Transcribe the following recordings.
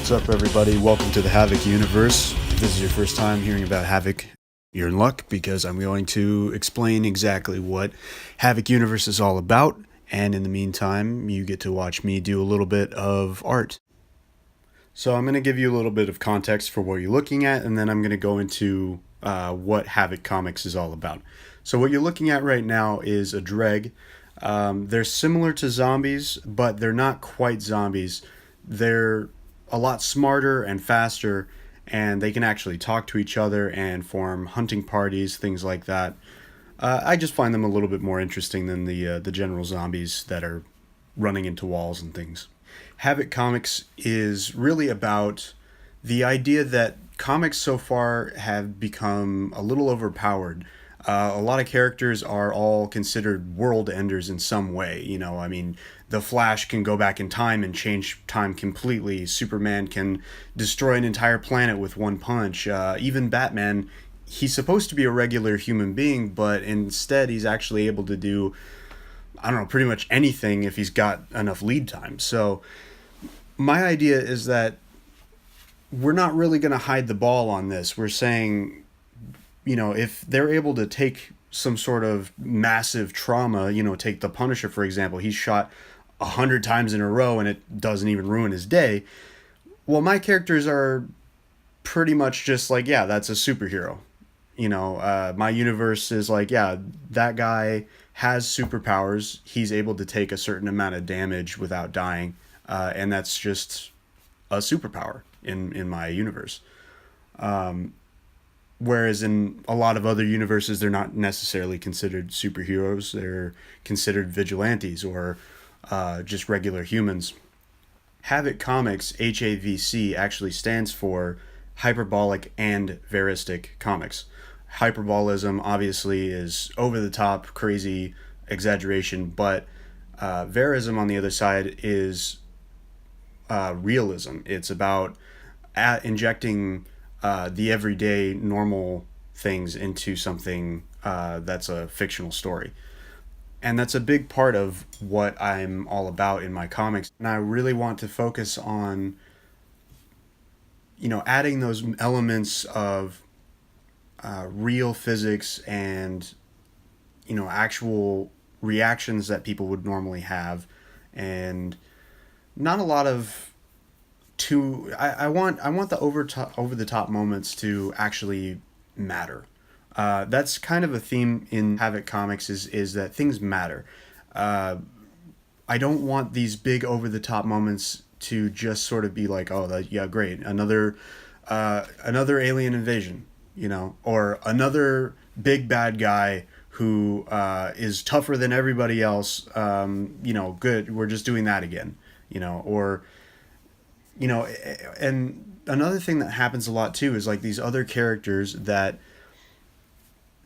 What's up, everybody? Welcome to the HAVC universe. If this is your first time hearing about HAVC, you're in luck because I'm going to explain exactly what HAVC universe is all about. And in the meantime, you get to watch me do a little bit of art. So I'm going to give you a little bit of context for what you're looking at, and then I'm going to go into what HAVC Comics is all about. So what you're looking at right now is a Dreg. They're similar to zombies, but they're not quite zombies. They're a lot smarter and faster, and they can actually talk to each other and form hunting parties, things like that. I just find them a little bit more interesting than the general zombies that are running into walls and things. HAVC Comics is really about the idea that comics so far have become a little overpowered. A lot of characters are all considered world enders in some way. You know, I mean, the Flash can go back in time and change time completely. Superman can destroy an entire planet with one punch. Even Batman, he's supposed to be a regular human being, but instead he's actually able to do, I don't know, pretty much anything if he's got enough lead time. So my idea is that we're not really going to hide the ball on this. We're saying, you know, if they're able to take some sort of massive trauma, you know, take the Punisher, for example, he's shot 100 times in a row and it doesn't even ruin his day. Well, my characters are pretty much just like, yeah, that's a superhero. You know, my universe is like, yeah, that guy has superpowers. He's able to take a certain amount of damage without dying. And that's just a superpower in my universe. Whereas in a lot of other universes, they're not necessarily considered superheroes. They're considered vigilantes or just regular humans. HAVC Comics, HAVC, actually stands for Hyperbolic and Veristic Comics. Hyperbolism obviously is over the top, crazy exaggeration, but verism on the other side is realism. It's about injecting the everyday normal things into something that's a fictional story. And that's a big part of what I'm all about in my comics. And I really want to focus on, you know, adding those elements of real physics and, you know, actual reactions that people would normally have, and not a lot of I want the over the top moments to actually matter. That's kind of a theme in HAVC Comics is that things matter. I don't want these big over the top moments to just sort of be like, oh, yeah, great, another alien invasion, you know, or another big bad guy who is tougher than everybody else. You know, good, we're just doing that again, you know, or, you know, and another thing that happens a lot too is like these other characters that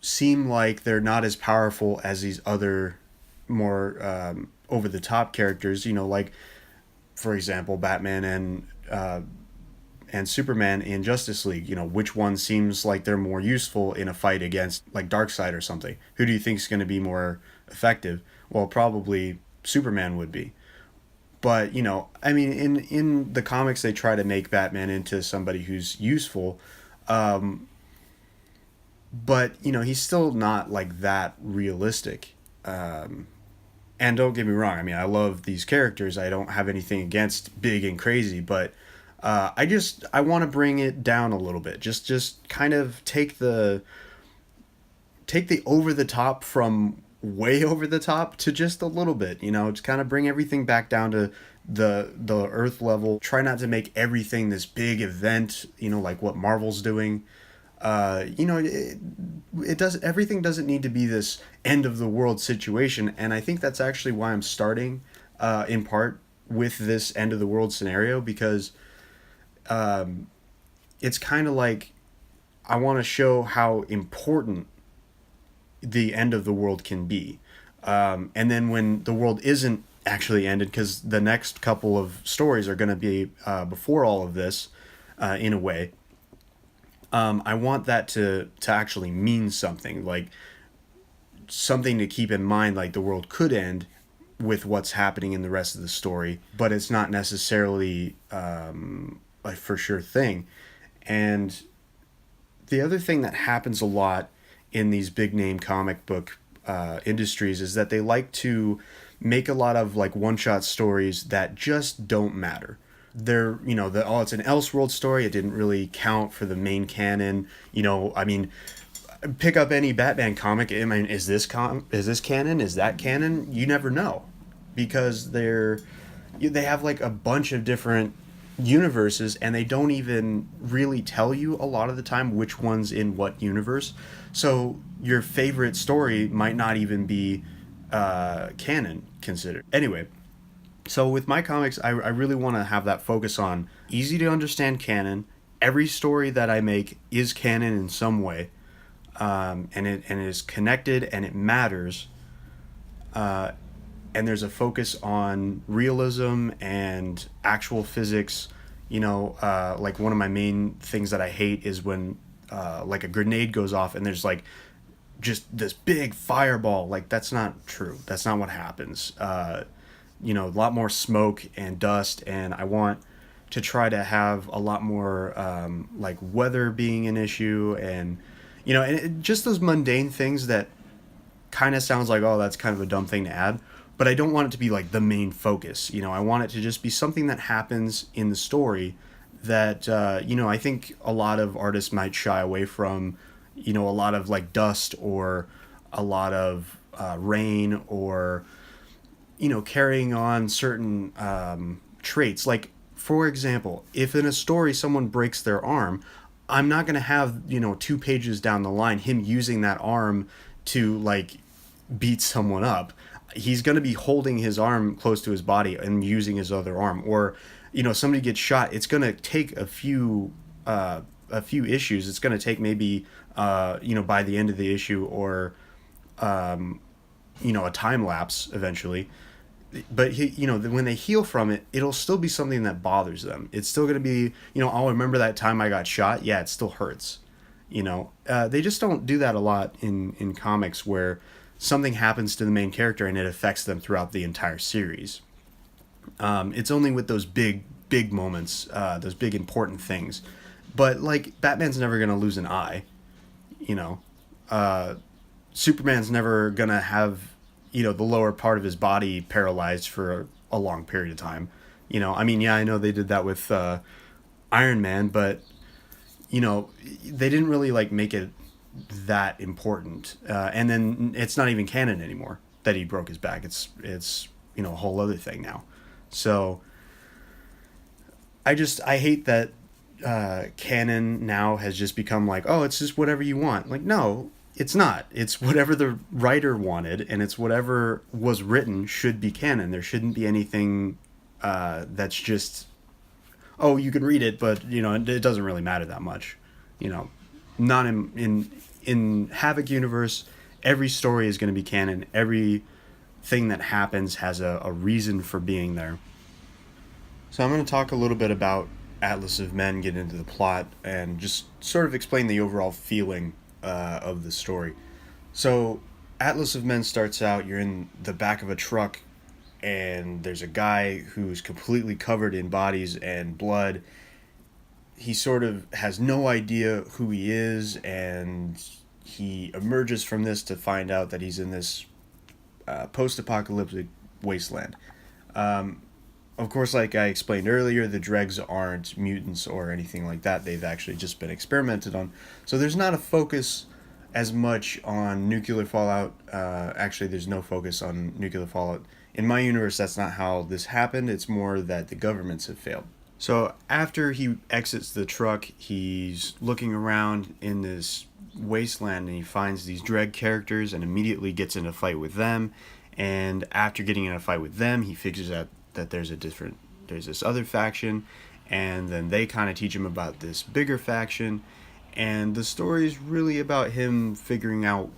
seem like they're not as powerful as these other more over the top characters, you know, like for example Batman and Superman in Justice League. You know, which one seems like they're more useful in a fight against like Darkseid or something? Who do you think is going to be more effective? Well, probably Superman would be. But, you know, I mean, in the comics, they try to make Batman into somebody who's useful. But, you know, he's still not, like, that realistic. And don't get me wrong. I mean, I love these characters. I don't have anything against big and crazy. But I want to bring it down a little bit. Just kind of take the over the top from way over the top to just a little bit, you know, just kind of bring everything back down to the earth level. Try not to make everything this big event, you know, like what Marvel's doing. You know, it does, everything doesn't need to be this end of the world situation. And I think that's actually why I'm starting in part with this end of the world scenario, because it's kind of like I want to show how important the end of the world can be. And then when the world isn't actually ended, because the next couple of stories are going to be before all of this, in a way, I want that to actually mean something, like something to keep in mind, like the world could end with what's happening in the rest of the story, but it's not necessarily a for sure thing. And the other thing that happens a lot in these big name comic book industries is that they like to make a lot of like one shot stories that just don't matter. They're, oh, it's an Elseworld story. It didn't really count for the main canon. I mean, pick up any Batman comic. I mean, is this canon? Is that canon? You never know, because they have like a bunch of different universes, and they don't even really tell you a lot of the time which one's in what universe. So your favorite story might not even be canon considered. Anyway, so with my comics, I really want to have that focus on easy to understand canon. Every story that I make is canon in some way, and it is connected and it matters. And there's a focus on realism and actual physics. Like one of my main things that I hate is when like a grenade goes off and there's like just this big fireball. Like, that's not true. That's not what happens. A lot more smoke and dust, and I want to try to have a lot more like weather being an issue, and just those mundane things that kind of sounds like, oh, that's kind of a dumb thing to add, but I don't want it to be like the main focus. I want it to just be something that happens in the story that I think a lot of artists might shy away from. A lot of like dust, or a lot of rain, or carrying on certain traits. Like, for example, if in a story someone breaks their arm, I'm not going to have 2 pages down the line him using that arm to like beat someone up. He's going to be holding his arm close to his body and using his other arm. Or somebody gets shot, it's going to take a few issues. It's going to take maybe by the end of the issue, or a time lapse eventually. But when they heal from it, it'll still be something that bothers them. It's still going to be, I'll remember that time I got shot. Yeah, it still hurts. They just don't do that a lot in comics, where something happens to the main character and it affects them throughout the entire series. It's only with those big moments, those big important things. But like, Batman's never going to lose an eye. Superman's never going to have the lower part of his body paralyzed for a long period of time. I mean, yeah, I know they did that with Iron Man, but they didn't really like make it that important. And then it's not even canon anymore that he broke his back. It's a whole other thing now. So I hate that canon now has just become like, oh, it's just whatever you want. Like, no, it's not. It's whatever the writer wanted, and it's whatever was written should be canon. There shouldn't be anything that's just, oh, you can read it, but it doesn't really matter that much. Not in HAVC universe. Every story is going to be canon. Everything that happens has a reason for being there. So I'm going to talk a little bit about Atlas of Men, get into the plot, and just sort of explain the overall feeling of the story. So Atlas of Men starts out, you're in the back of a truck, and there's a guy who's completely covered in bodies and blood. He sort of has no idea who he is, and he emerges from this to find out that he's in this post-apocalyptic wasteland. Of course, like I explained earlier, the dregs aren't mutants or anything like that. They've actually just been experimented on. So there's not a focus as much on nuclear fallout. Actually, there's no focus on nuclear fallout. In my universe, that's not how this happened. It's more that the governments have failed. So after he exits the truck, he's looking around in this wasteland, and he finds these dreg characters and immediately gets in a fight with them. And after getting in a fight with them, he figures out that there's this other faction, and then they kind of teach him about this bigger faction, and the story is really about him figuring out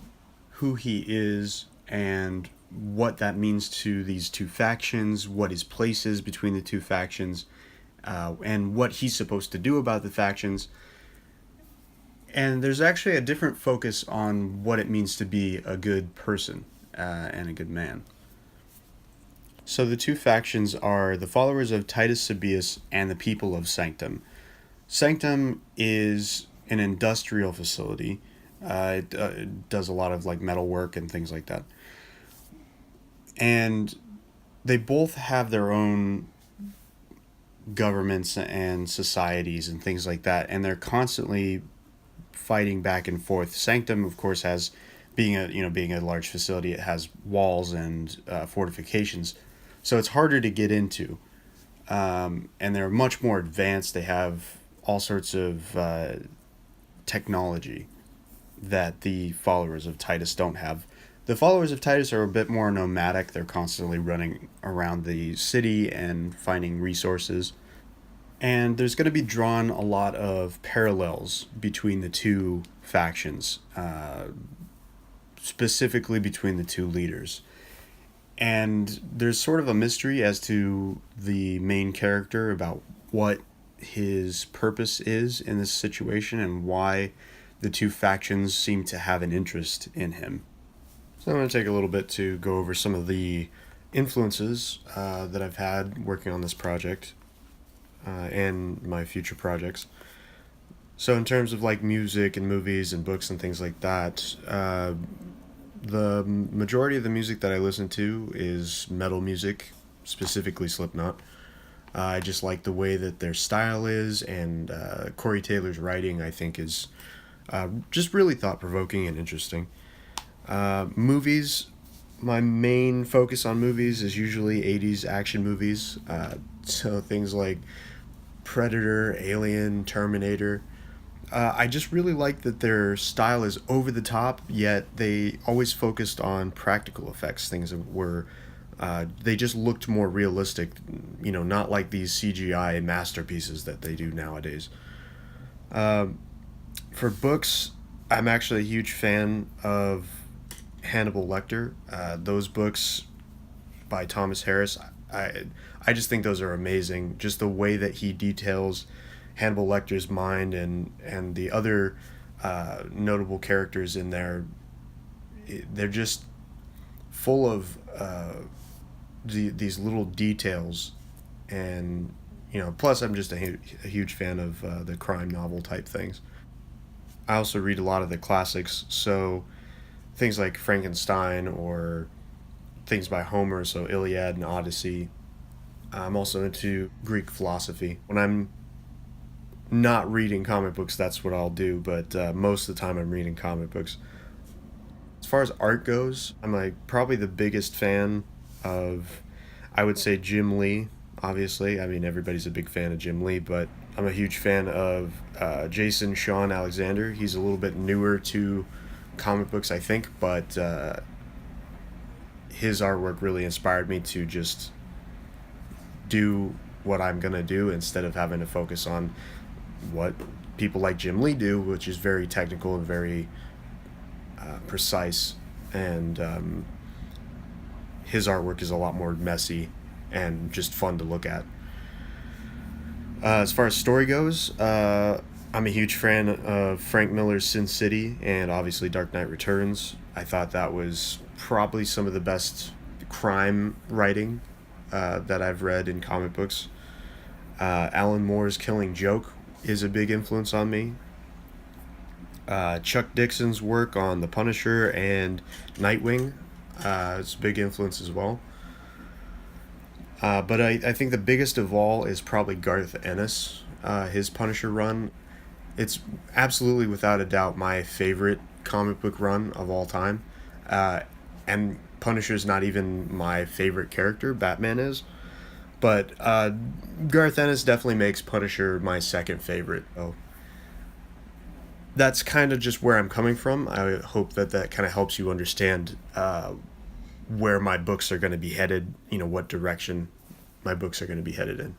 who he is and what that means to these two factions, what his place is between the two factions, and what he's supposed to do about the factions. And there's actually a different focus on what it means to be a good person and a good man. So the two factions are the followers of Titus Sabius and the people of Sanctum. Sanctum is an industrial facility. It does a lot of like metal work and things like that. And they both have their own governments and societies and things like that, and they're constantly fighting back and forth. Sanctum, of course, has being a large facility, it has walls and fortifications, so it's harder to get into. And they're much more advanced. They have all sorts of technology that the followers of Titus don't have. The followers of Titus are a bit more nomadic. They're constantly running around the city and finding resources. And there's going to be drawn a lot of parallels between the two factions, specifically between the two leaders. And there's sort of a mystery as to the main character about what his purpose is in this situation and why the two factions seem to have an interest in him. So I'm going to take a little bit to go over some of the influences that I've had working on this project and my future projects. So in terms of like music and movies and books and things like that, the majority of the music that I listen to is metal music, specifically Slipknot. I just like the way that their style is, and Corey Taylor's writing, I think, is just really thought-provoking and interesting. Movies, my main focus on movies is usually 80s action movies. So things like Predator, Alien, Terminator. I just really like that their style is over the top, yet they always focused on practical effects. Things that were, they just looked more realistic, not like these CGI masterpieces that they do nowadays. For books, I'm actually a huge fan of Hannibal Lecter. Those books by Thomas Harris, I just think those are amazing. Just the way that he details Hannibal Lecter's mind and the other notable characters in there, they're just full of these little details. And plus I'm just a huge fan of the crime novel type things. I also read a lot of the classics, so things like Frankenstein or things by Homer, so Iliad and Odyssey. I'm also into Greek philosophy. When I'm not reading comic books, that's what I'll do, but most of the time I'm reading comic books. As far as art goes, I'm like probably the biggest fan of, I would say, Jim Lee, obviously. I mean, everybody's a big fan of Jim Lee, but I'm a huge fan of Jason Shawn Alexander. He's a little bit newer to comic books, I think, but his artwork really inspired me to just do what I'm going to do instead of having to focus on what people like Jim Lee do, which is very technical and very precise. And his artwork is a lot more messy and just fun to look at. As far as story goes, I'm a huge fan of Frank Miller's Sin City and obviously Dark Knight Returns. I thought that was probably some of the best crime writing that I've read in comic books. Alan Moore's Killing Joke is a big influence on me. Chuck Dixon's work on The Punisher and Nightwing is a big influence as well. But I think the biggest of all is probably Garth Ennis, his Punisher run. It's absolutely, without a doubt, my favorite comic book run of all time. And Punisher's not even my favorite character, Batman is. But Garth Ennis definitely makes Punisher my second favorite. Oh, that's kind of just where I'm coming from. I hope that kind of helps you understand where my books are going to be headed, what direction my books are going to be headed in.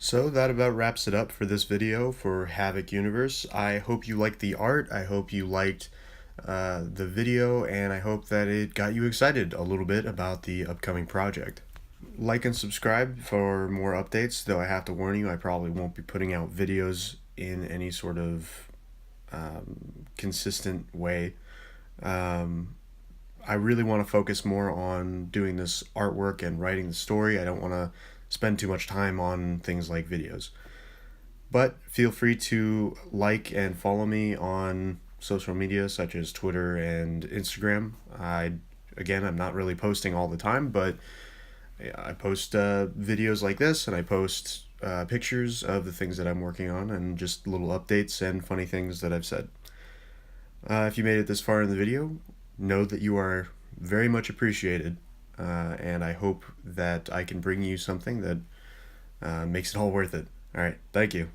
So that about wraps it up for this video for Havoc Universe. I hope you liked the art, I hope you liked the video, and I hope that it got you excited a little bit about the upcoming project. Like and subscribe for more updates, though I have to warn you, I probably won't be putting out videos in any sort of consistent way. I really want to focus more on doing this artwork and writing the story. I don't want to spend too much time on things like videos. But feel free to like and follow me on social media such as Twitter and Instagram. I'm not really posting all the time, but I post videos like this, and I post pictures of the things that I'm working on and just little updates and funny things that I've said. If you made it this far in the video, know that you are very much appreciated, and I hope that I can bring you something that makes it all worth it. All right, thank you.